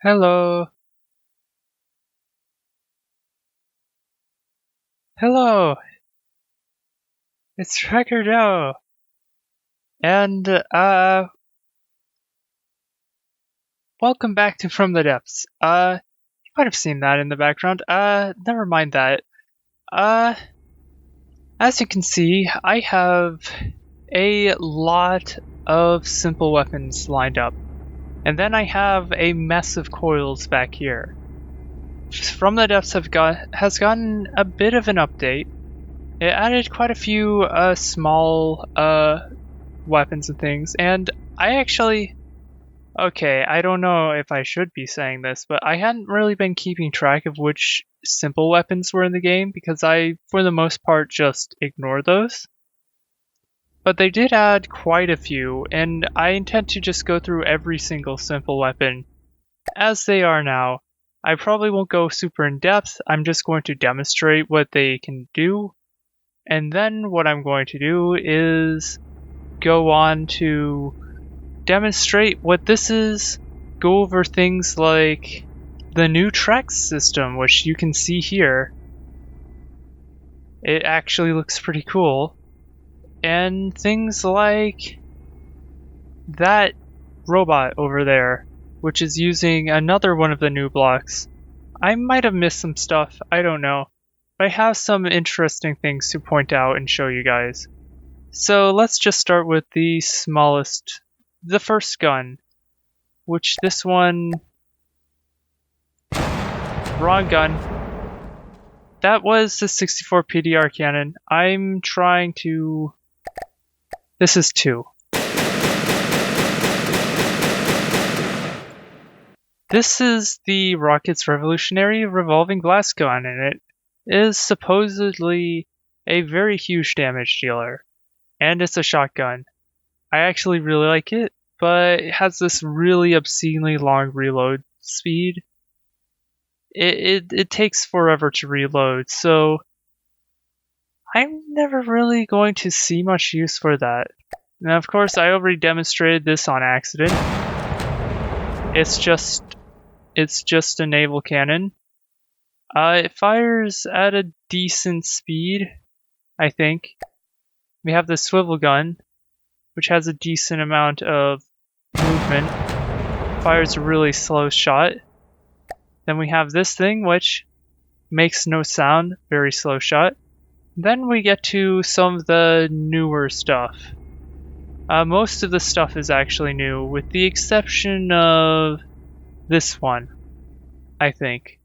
Hello. Hello. It's Tracker Joe. And welcome back to From the Depths. You might have seen that in the background. Never mind that. Uh as you can see, I have a lot of simple weapons lined up. And then I have a mess of coils back here. From the Depths has gotten a bit of an update. It added quite a few small weapons and things, and I actually, okay, I don't know if I should be saying this, but I hadn't really been keeping track of which simple weapons were in the game because I, for the most part, just ignore those. But they did add quite a few, and I intend to just go through every single simple weapon as they are now. I probably won't go super in depth, I'm just going to demonstrate what they can do, and then what I'm going to do is go on to demonstrate what this is, go over things like the new Trex system, which you can see here. It actually looks pretty cool. And things like that robot over there, which is using another one of the new blocks. I might have missed some stuff, I don't know. But I have some interesting things to point out and show you guys. So let's just start with the smallest, the first gun, which this one, wrong gun. That was the 64 PDR cannon. I'm trying to, this is 2. This is the Rocket's Revolutionary Revolving Blast gun, and it is supposedly a very huge damage dealer. And it's a shotgun. I actually really like it, but it has this really obscenely long reload speed. It takes forever to reload, so I'm never really going to see much use for that. Now, of course, I already demonstrated this on accident. It's just a naval cannon. It fires at a decent speed, I think. We have the swivel gun, which has a decent amount of movement. Fires a really slow shot. Then we have this thing, which makes no sound, very slow shot. Then we get to some of the newer stuff. Most of the stuff is actually new, with the exception of this one, I think.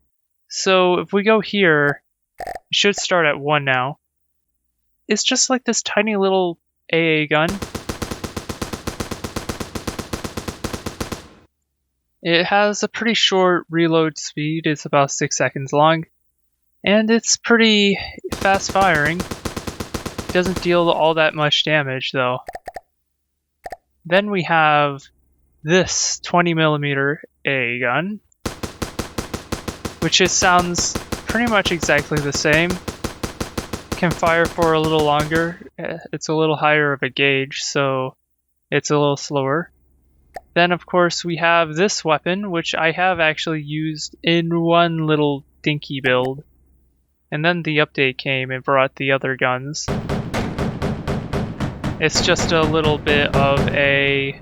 So if we go here, it should start at 1 now. It's just like this tiny little AA gun. It has a pretty short reload speed, it's about 6 seconds long, and it's pretty fast firing. It doesn't deal all that much damage though. Then we have this 20mm AA gun, which sounds pretty much exactly the same. Can fire for a little longer. It's a little higher of a gauge, so it's a little slower. Then of course we have this weapon, which I have actually used in one little dinky build. And then the update came and brought the other guns. It's just a little bit of a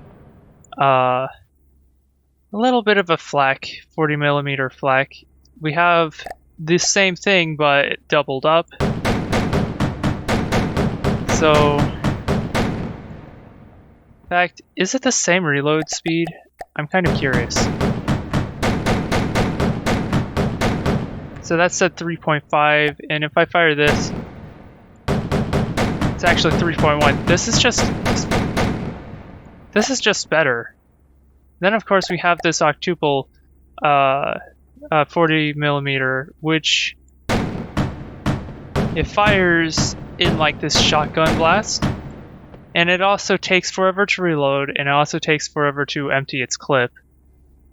flak, 40mm flak. We have the same thing but doubled up. So, in fact, is it the same reload speed? I'm kind of curious. So that's at 3.5, and if I fire this, it's actually 3.1. This is just better. Then of course we have this octuple 40mm, which it fires in like this shotgun blast, and it also takes forever to reload, and it also takes forever to empty its clip.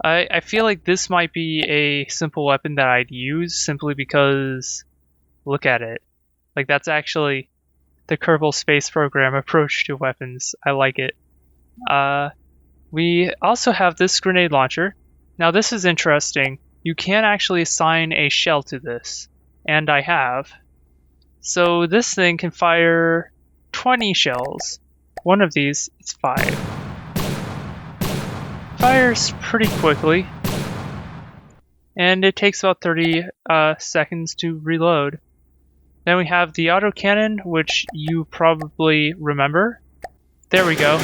I feel like this might be a simple weapon that I'd use simply because, look at it. Like, that's actually the Kerbal Space Program approach to weapons. I like it. We also have this grenade launcher. Now this is interesting. You can actually assign a shell to this, and I have. So this thing can fire 20 shells. One of these is 5. Fires pretty quickly, and it takes about 30 seconds to reload. Then we have the autocannon, which you probably remember. There we go.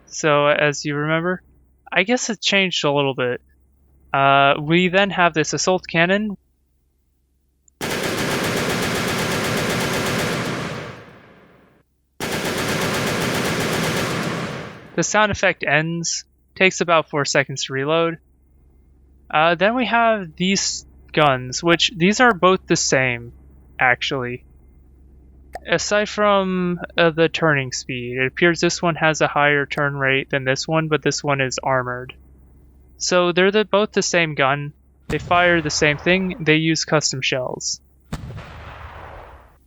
So as you remember, I guess it changed a little bit. We then have this assault cannon. The sound effect ends, takes about 4 seconds to reload. Then we have these guns, which these are both the same, actually. Aside from the turning speed, it appears this one has a higher turn rate than this one, but this one is armored. So they're both the same gun, they fire the same thing, they use custom shells.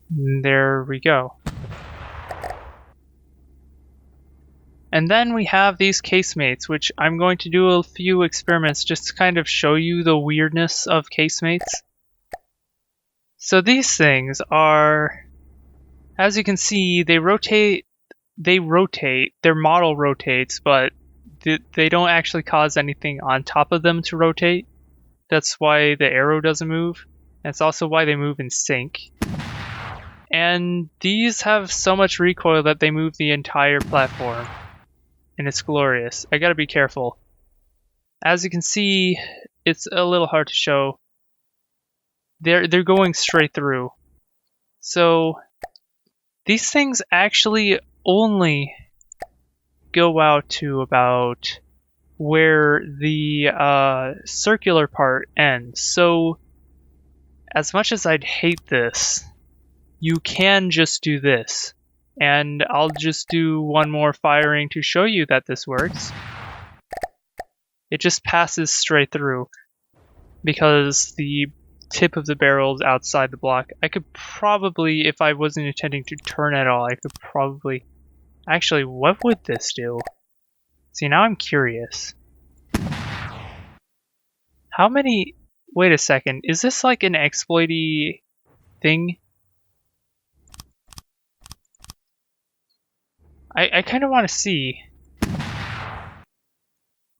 And there we go. And then we have these casemates, which I'm going to do a few experiments just to kind of show you the weirdness of casemates. So these things are, as you can see, they rotate, their model rotates, but they don't actually cause anything on top of them to rotate. That's why the arrow doesn't move. That's also why they move in sync. And these have so much recoil that they move the entire platform. And it's glorious. I gotta be careful. As you can see, it's a little hard to show. They're going straight through. So these things actually only go out to about where the circular part ends. So as much as I'd hate this, you can just do this. And I'll just do one more firing to show you that this works. It just passes straight through because the tip of the barrel is outside the block. I could probably, if I wasn't intending to turn at all, I could probably... Actually, what would this do? See, now I'm curious. How many... Wait a second, is this like an exploity thing? I kind of want to see.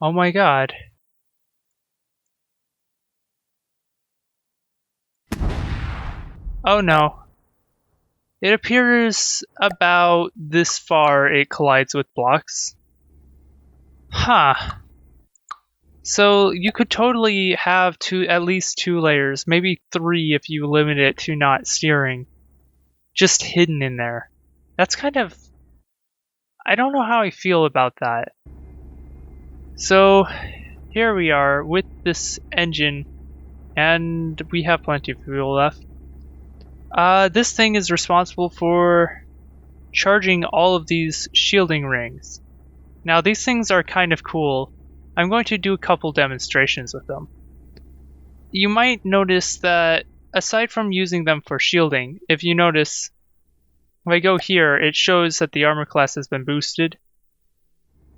Oh my god. Oh no. It appears about this far it collides with blocks. Huh. So you could totally have at least 2 layers, maybe 3 if you limit it to not steering, just hidden in there. That's kind of... I don't know how I feel about that. So here we are with this engine, and we have plenty of fuel left. This thing is responsible for charging all of these shielding rings. Now these things are kind of cool. I'm going to do a couple demonstrations with them. You might notice that aside from using them for shielding, if you notice, if I go here, it shows that the armor class has been boosted.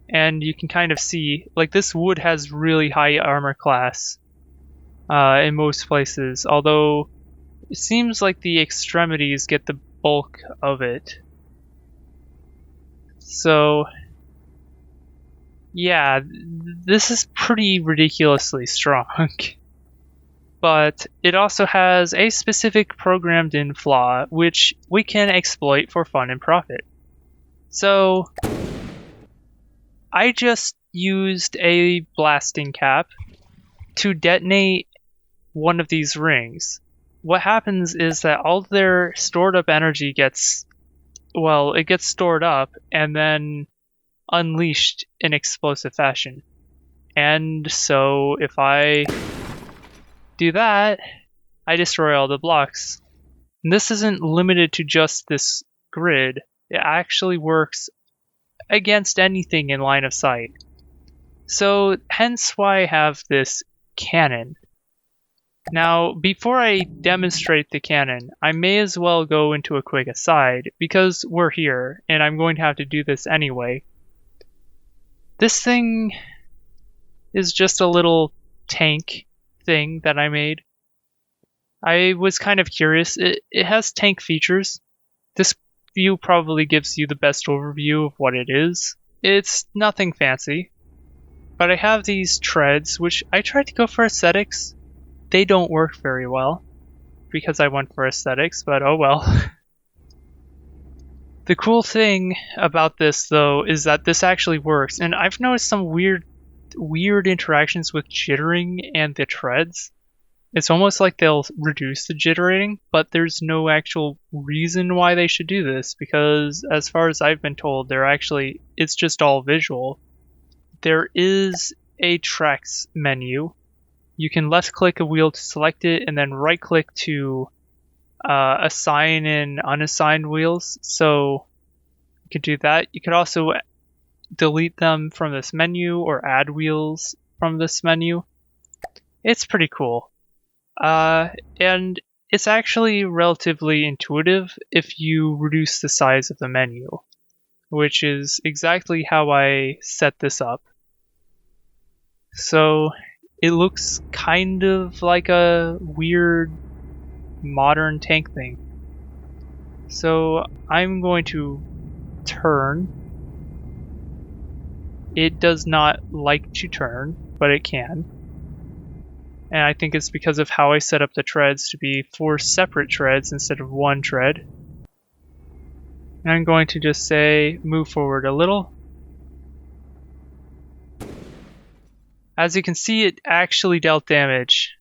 And you can kind of see, like, this wood has really high armor class in most places, although it seems like the extremities get the bulk of it. So, yeah, this is pretty ridiculously strong. But it also has a specific programmed-in flaw, which we can exploit for fun and profit. So, I just used a blasting cap to detonate one of these rings. What happens is that all their stored up energy gets stored up and then unleashed in explosive fashion. And so if I do that, I destroy all the blocks. And this isn't limited to just this grid. It actually works against anything in line of sight. So hence why I have this cannon. Now, before I demonstrate the cannon, I may as well go into a quick aside, because we're here, and I'm going to have to do this anyway. This thing is just a little tank thing that I made. I was kind of curious. It has tank features. This view probably gives you the best overview of what it is. It's nothing fancy. But I have these treads, which I tried to go for aesthetics. They don't work very well because I went for aesthetics, but oh well. The cool thing about this, though, is that this actually works, and I've noticed some weird interactions with jittering and the treads. It's almost like they'll reduce the jittering, but there's no actual reason why they should do this, because as far as I've been told, it's just all visual. There is a tracks menu. You can left click a wheel to select it, and then right click to assign and unassigned wheels. So you could do that. You could also delete them from this menu or add wheels from this menu. It's pretty cool. And it's actually relatively intuitive if you reduce the size of the menu, which is exactly how I set this up. So it looks kind of like a weird modern tank thing. So I'm going to turn. It does not like to turn, but it can. And I think it's because of how I set up the treads to be 4 separate treads instead of 1 tread. And I'm going to just say move forward a little. As you can see, it actually dealt damage.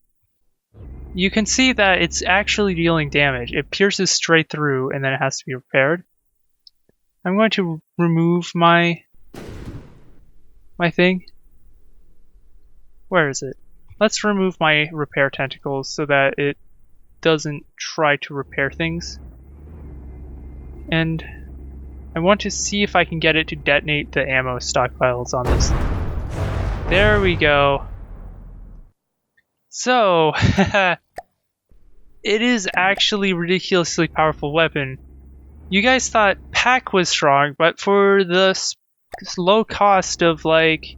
You can see that it's actually dealing damage. It pierces straight through and then it has to be repaired. I'm going to remove my thing. Where is it? Let's remove my repair tentacles so that it doesn't try to repair things. And I want to see if I can get it to detonate the ammo stockpiles on this. There we go. So, it is actually a ridiculously powerful weapon. You guys thought pack was strong, but for the low cost of like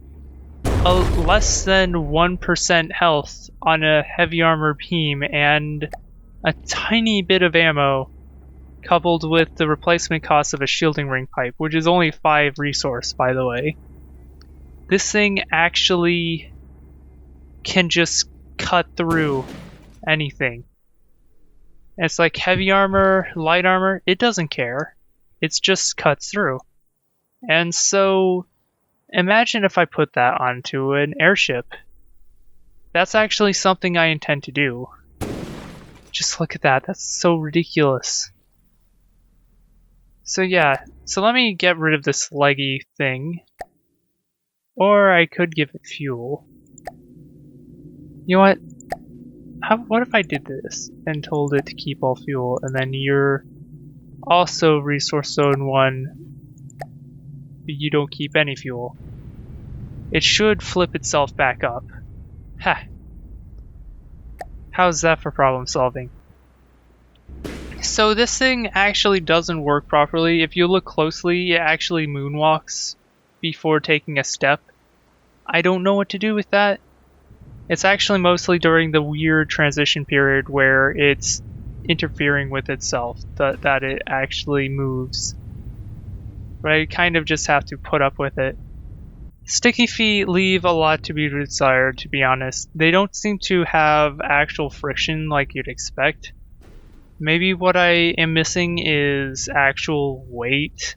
less than 1% health on a heavy armor beam and a tiny bit of ammo, coupled with the replacement cost of a shielding ring pipe, which is only 5 resource, by the way, this thing actually can just cut through anything. It's like heavy armor, light armor, it doesn't care. It just cuts through. And so imagine if I put that onto an airship. That's actually something I intend to do. Just look at that, that's so ridiculous. So yeah, so let me get rid of this leggy thing. Or I could give it fuel. You know what? What if I did this and told it to keep all fuel, and then you're also resource zone 1, but you don't keep any fuel? It should flip itself back up. Ha! How's that for problem solving? So this thing actually doesn't work properly. If you look closely, it actually moonwalks before taking a step. I don't know what to do with that. It's actually mostly during the weird transition period where it's interfering with itself that it actually moves. But I kind of just have to put up with it. Sticky feet leave a lot to be desired, to be honest. They don't seem to have actual friction like you'd expect. Maybe what I am missing is actual weight.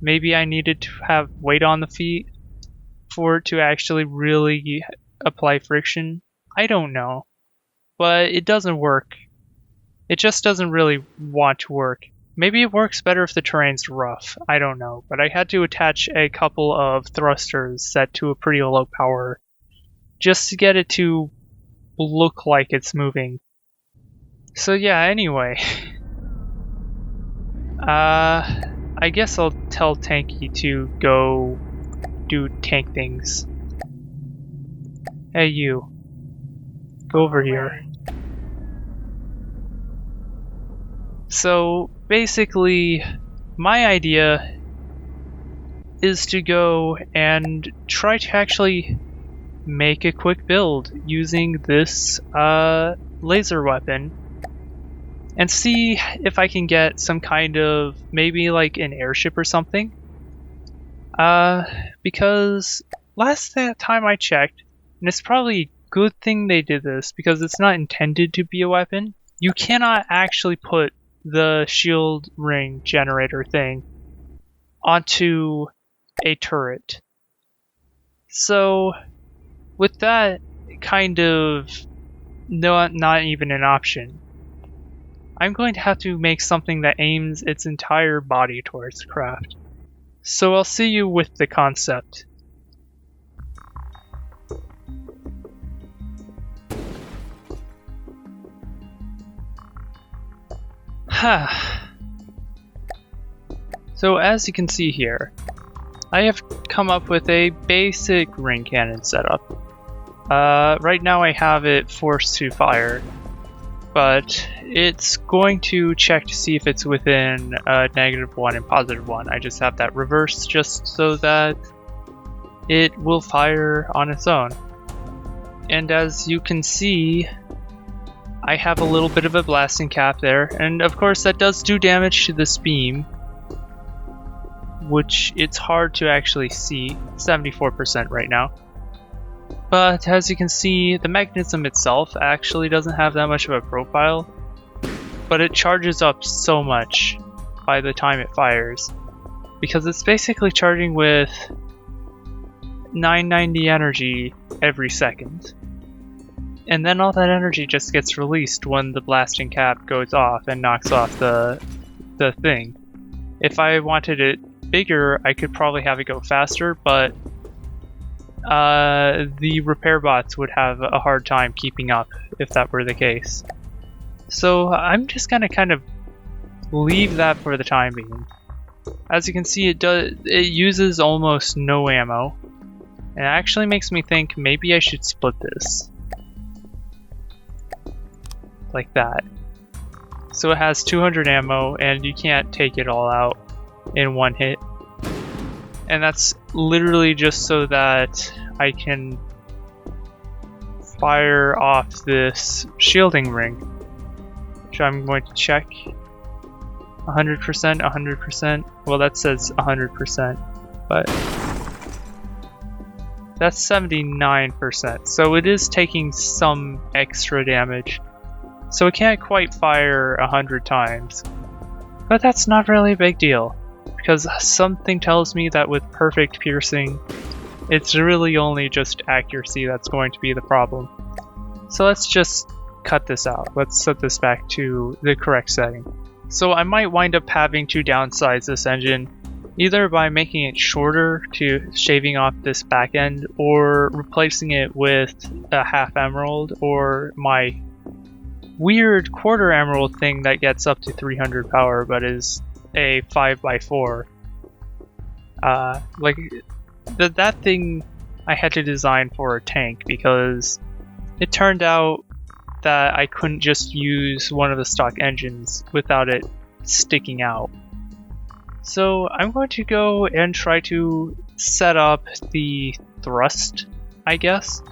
Maybe I needed to have weight on the feet for it to actually really apply friction. I don't know. But it doesn't work. It just doesn't really want to work. Maybe it works better if the terrain's rough. I don't know. But I had to attach a couple of thrusters set to a pretty low power just to get it to look like it's moving. So yeah, anyway. I guess I'll tell Tanky to go do tank things. Hey you. Go over here. So basically, my idea is to go and try to actually make a quick build using this laser weapon and see if I can get some kind of, maybe like an airship or something. Because last time I checked, and it's probably a good thing they did this because it's not intended to be a weapon, you cannot actually put the shield ring generator thing onto a turret. So with that kind of not even an option, I'm going to have to make something that aims its entire body towards the craft. So I'll see you with the concept. So as you can see here, I have come up with a basic ring cannon setup. Right now I have it forced to fire, but it's going to check to see if it's within -1 and +1. I just have that reversed just so that it will fire on its own. And as you can see, I have a little bit of a blasting cap there, and of course that does do damage to this beam, which it's hard to actually see, 74% right now. But as you can see, the mechanism itself actually doesn't have that much of a profile, but it charges up so much by the time it fires, because it's basically charging with 990 energy every second. And then all that energy just gets released when the blasting cap goes off and knocks off the thing. If I wanted it bigger, I could probably have it go faster, but the repair bots would have a hard time keeping up if that were the case. So I'm just gonna kind of leave that for the time being. As you can see, it uses almost no ammo, and it actually makes me think maybe I should split this. Like that. So it has 200 ammo and you can't take it all out in one hit. And that's literally just so that I can fire off this shielding ring, which I'm going to check. 100%, 100%. Well, that says 100%, but that's 79%. So it is taking some extra damage. So it can't quite fire 100 times. But that's not really a big deal, because something tells me that with perfect piercing, it's really only just accuracy that's going to be the problem. So let's just cut this out. Let's set this back to the correct setting. So I might wind up having to downsize this engine, either by making it shorter to shaving off this back end, or replacing it with a half emerald, or my weird quarter emerald thing that gets up to 300 power but is a 5x4. Like that thing I had to design for a tank because it turned out that I couldn't just use one of the stock engines without it sticking out. So I'm going to go and try to set up the thrust, I guess.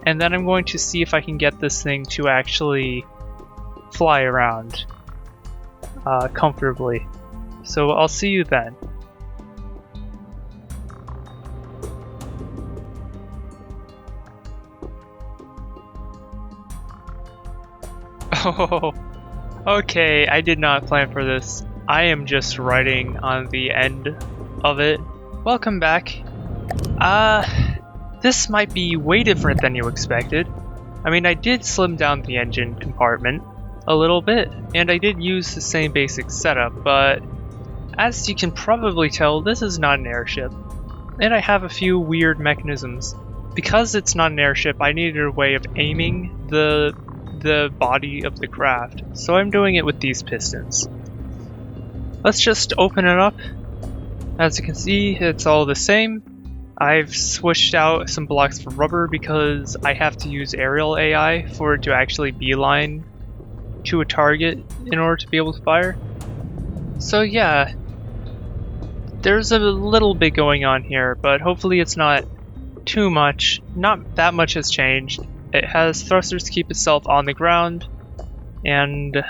And then I'm going to see if I can get this thing to actually fly around comfortably. So I'll see you then. Oh, okay, I did not plan for this. I am just writing on the end of it. Welcome back. This might be way different than you expected. I mean, I did slim down the engine compartment a little bit, and I did use the same basic setup, but as you can probably tell, this is not an airship. And I have a few weird mechanisms. Because it's not an airship, I needed a way of aiming the body of the craft, so I'm doing it with these pistons. Let's just open it up. As you can see, it's all the same. I've switched out some blocks for rubber because I have to use aerial AI for it to actually beeline to a target in order to be able to fire. So yeah, there's a little bit going on here, but hopefully it's not too much. Not that much has changed. It has thrusters to keep itself on the ground, and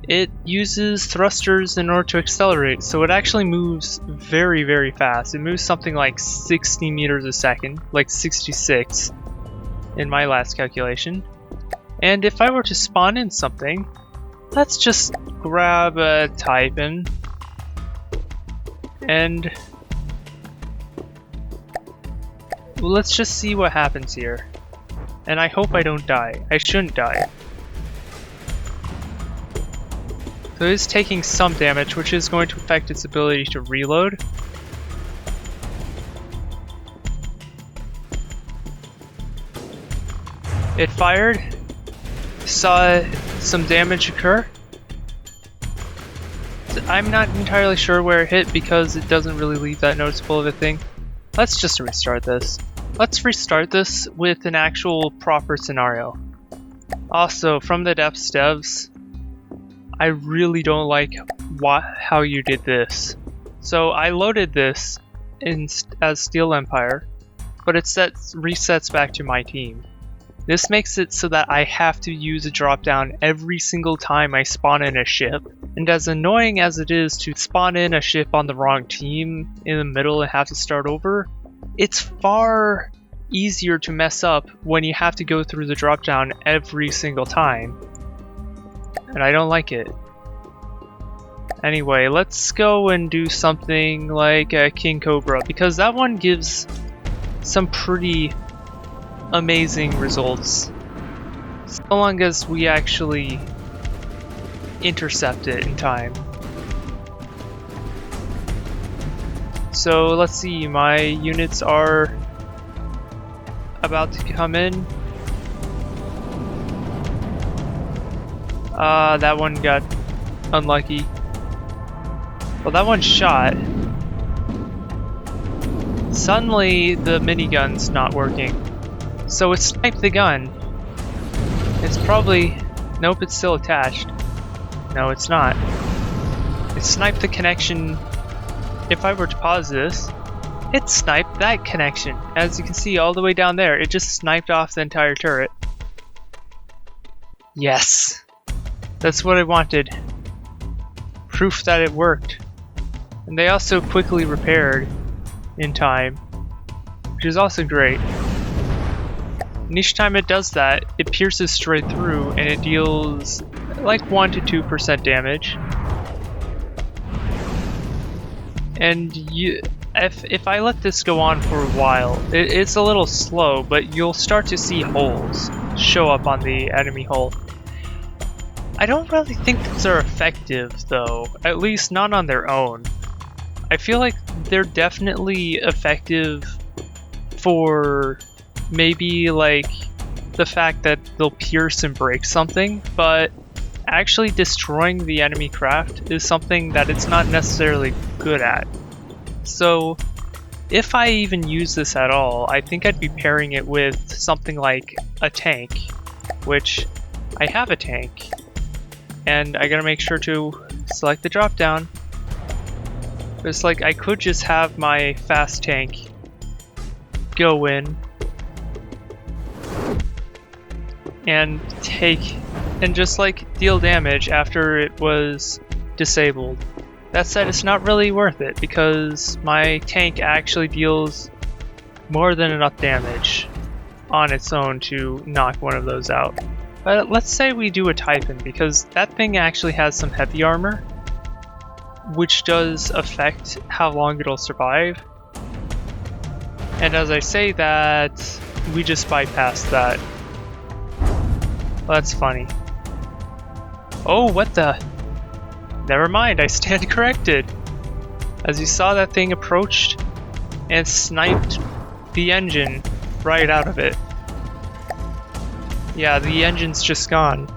it uses thrusters in order to accelerate, so it actually moves very, very fast. It moves something like 60 meters a second, like 66 in my last calculation. And if I were to spawn in something, let's just grab a type in, and let's just see what happens here. And I hope I don't die. I shouldn't die. So it's taking some damage, which is going to affect its ability to reload. It fired, saw some damage occur. I'm not entirely sure where it hit because it doesn't really leave that noticeable of a thing. Let's just restart this. Let's restart this with an actual proper scenario. Also, from the depths devs, I really don't like how you did this. So I loaded this as Steel Empire, but it resets back to my team. This makes it so that I have to use a drop down every single time I spawn in a ship. And as annoying as it is to spawn in a ship on the wrong team in the middle and have to start over, it's far easier to mess up when you have to go through the drop down every single time. And I don't like it. Anyway, let's go and do something like a King Cobra, because that one gives some pretty amazing results. So long as we actually intercept it in time. So let's see, my units are about to come in. That one got unlucky. Well, that one shot. Suddenly, the minigun's not working. So it sniped the gun. It's probably... Nope, it's still attached. No, it's not. It sniped the connection. If I were to pause this, it sniped that connection. As you can see all the way down there, it just sniped off the entire turret. Yes! That's what I wanted. Proof that it worked. And they also quickly repaired in time, which is also great. And each time it does that, it pierces straight through and it deals like 1 to 2% damage. And if I let this go on for a while, it's a little slow, but you'll start to see holes show up on the enemy hull. I don't really think these are effective though, at least not on their own. I feel like they're definitely effective for maybe like the fact that they'll pierce and break something, but actually destroying the enemy craft is something that it's not necessarily good at. So if I even use this at all, I think I'd be pairing it with something like a tank, which I have a tank, and I gotta make sure to select the drop down. It's like I could just have my fast tank go in and just like deal damage after it was disabled. That said, it's not really worth it because my tank actually deals more than enough damage on its own to knock one of those out. But let's say we do a Typhon, because that thing actually has some heavy armor, which does affect how long it'll survive. And as I say that, we just bypassed that. Well, that's funny. Oh, what the? Never mind, I stand corrected. As you saw, that thing approached and sniped the engine right out of it. Yeah, the engine's just gone.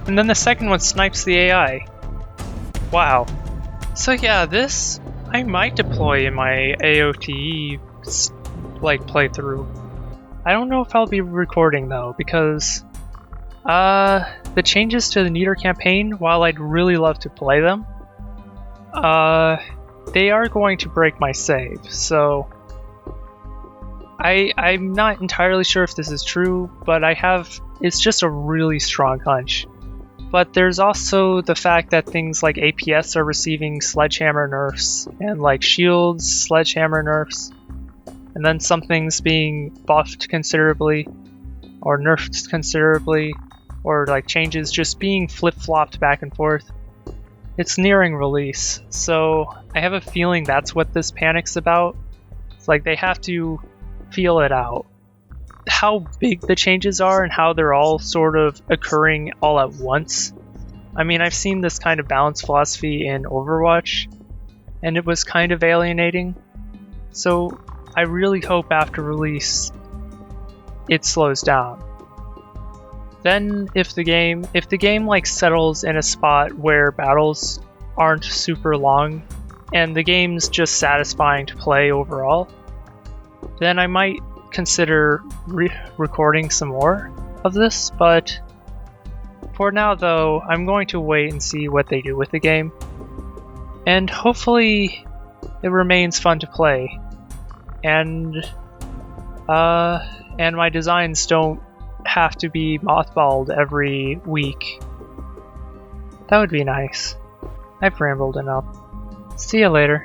And then the second one snipes the AI. Wow. So yeah, this I might deploy in my AOTE like playthrough. I don't know if I'll be recording though, because the changes to the Neater campaign, while I'd really love to play them, They are going to break my save, so I'm not entirely sure if this is true, but it's just a really strong hunch. But there's also the fact that things like APS are receiving sledgehammer nerfs, and like shields, sledgehammer nerfs, and then some things being buffed considerably, or nerfed considerably, or like changes just being flip-flopped back and forth. It's nearing release, so I have a feeling that's what this panic's about. It's like they have to feel it out. How big the changes are and how they're all sort of occurring all at once. I mean, I've seen this kind of balance philosophy in Overwatch, and it was kind of alienating. So I really hope after release it slows down. Then if the game like settles in a spot where battles aren't super long and the game's just satisfying to play overall, then I might consider recording some more of this, but for now though, I'm going to wait and see what they do with the game, and hopefully it remains fun to play, and my designs don't have to be mothballed every week. That would be nice. I've rambled enough. See you later.